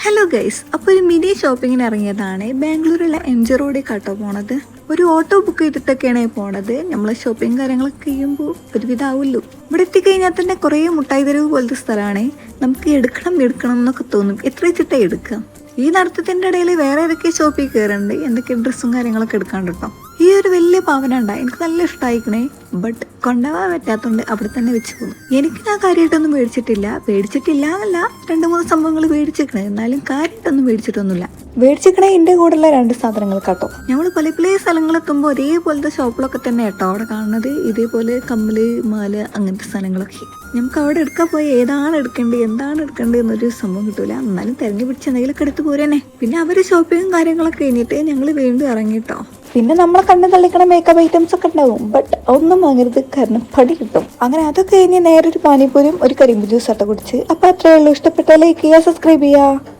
Hello guys, അപ്പോൾ ഒരു mini ഷോപ്പിങ്ങിന് ഇറങ്ങിയതാണ്. ബാംഗ്ലൂരുള്ള MG റോഡിൽ കാട്ടോ പോണത്. ഒരു ഓട്ടോ ബുക്ക് ചെയ്തിട്ടൊക്കെയാണ് പോണത്. നമ്മൾ ഷോപ്പിംഗ് കാര്യങ്ങളൊക്കെ ചെയ്യുമ്പോൾ ഒരുവിധം ആവുമല്ലോ. ഇവിടെ എത്തിക്കഴിഞ്ഞാൽ തന്നെ കുറേ മുട്ടായി തെരുവ് പോലത്തെ സ്ഥലമാണ്. നമുക്ക് എടുക്കണം എന്നൊക്കെ തോന്നും. എത്ര വെച്ചിട്ടേ എടുക്കാം. ഈ നടത്തത്തിൻ്റെ ഇടയിൽ വേറെ ഏതൊക്കെ ഷോപ്പിൽ കയറുന്നുണ്ട്, എന്തൊക്കെ ഡ്രസ്സും കാര്യങ്ങളൊക്കെ എടുക്കാണ്ട് കേട്ടോ. ഈ ഒരു വലിയ പാവന എനിക്ക് നല്ല ഇഷ്ടമായിക്കണേ. ബട്ട് കൊണ്ടുപോകാൻ പറ്റാത്തതുകൊണ്ട് അവിടെ തന്നെ വെച്ച് പോകുന്നു. എനിക്ക് ഞാൻ കാര്യമായിട്ടൊന്നും മേടിച്ചിട്ടില്ല എന്നല്ല, 2-3 സംഭവങ്ങൾ മേടിച്ചിരിക്കണേ. എന്നാലും കാര്യമായിട്ടൊന്നും മേടിച്ചിട്ടൊന്നുമില്ല. മേടിച്ചിരിക്കണേ എൻ്റെ കൂടെയുള്ള 2 സാധനങ്ങൾ കേട്ടോ. നമ്മൾ പല സ്ഥലങ്ങളെത്തുമ്പോൾ ഒരേപോലത്തെ ഷോപ്പിലൊക്കെ തന്നെ കേട്ടോ അവിടെ കാണുന്നത്. ഇതേപോലെ കമ്മല്, മാല, അങ്ങനത്തെ സാധനങ്ങളൊക്കെ നമുക്ക് അവിടെ എടുക്കാൻ പോയി എന്താണ് എടുക്കേണ്ടത് എന്നൊരു സംഭവം കിട്ടൂല. എന്നാലും തിരഞ്ഞു പിടിച്ച് എന്തെങ്കിലുമൊക്കെ എടുത്ത് പോരേനെ. പിന്നെ അവർ ഷോപ്പിങ്ങും കാര്യങ്ങളൊക്കെ കഴിഞ്ഞിട്ട് ഞങ്ങൾ വീണ്ടും ഇറങ്ങിട്ടോ. പിന്നെ നമ്മളെ കണ്ണ് തള്ളിക്കണ മേക്കപ്പ് ഐറ്റംസ് ഒക്കെ ഉണ്ടാവും. ബട്ട് ഒന്നും വാങ്ങരുത്, കാരണം പടി കിട്ടും. അങ്ങനെ അതൊക്കെ കഴിഞ്ഞ് നേരെ ഒരു പാനിപ്പൂരും ഒരു കരിമ്പ് ജ്യൂസ് കുടിച്ച്. അപ്പോൾ അത്രയേ ഉള്ളൂ. ഇഷ്ടപ്പെട്ടാൽ ലൈക്ക് ചെയ്യുക, സബ്സ്ക്രൈബ് ചെയ്യുക.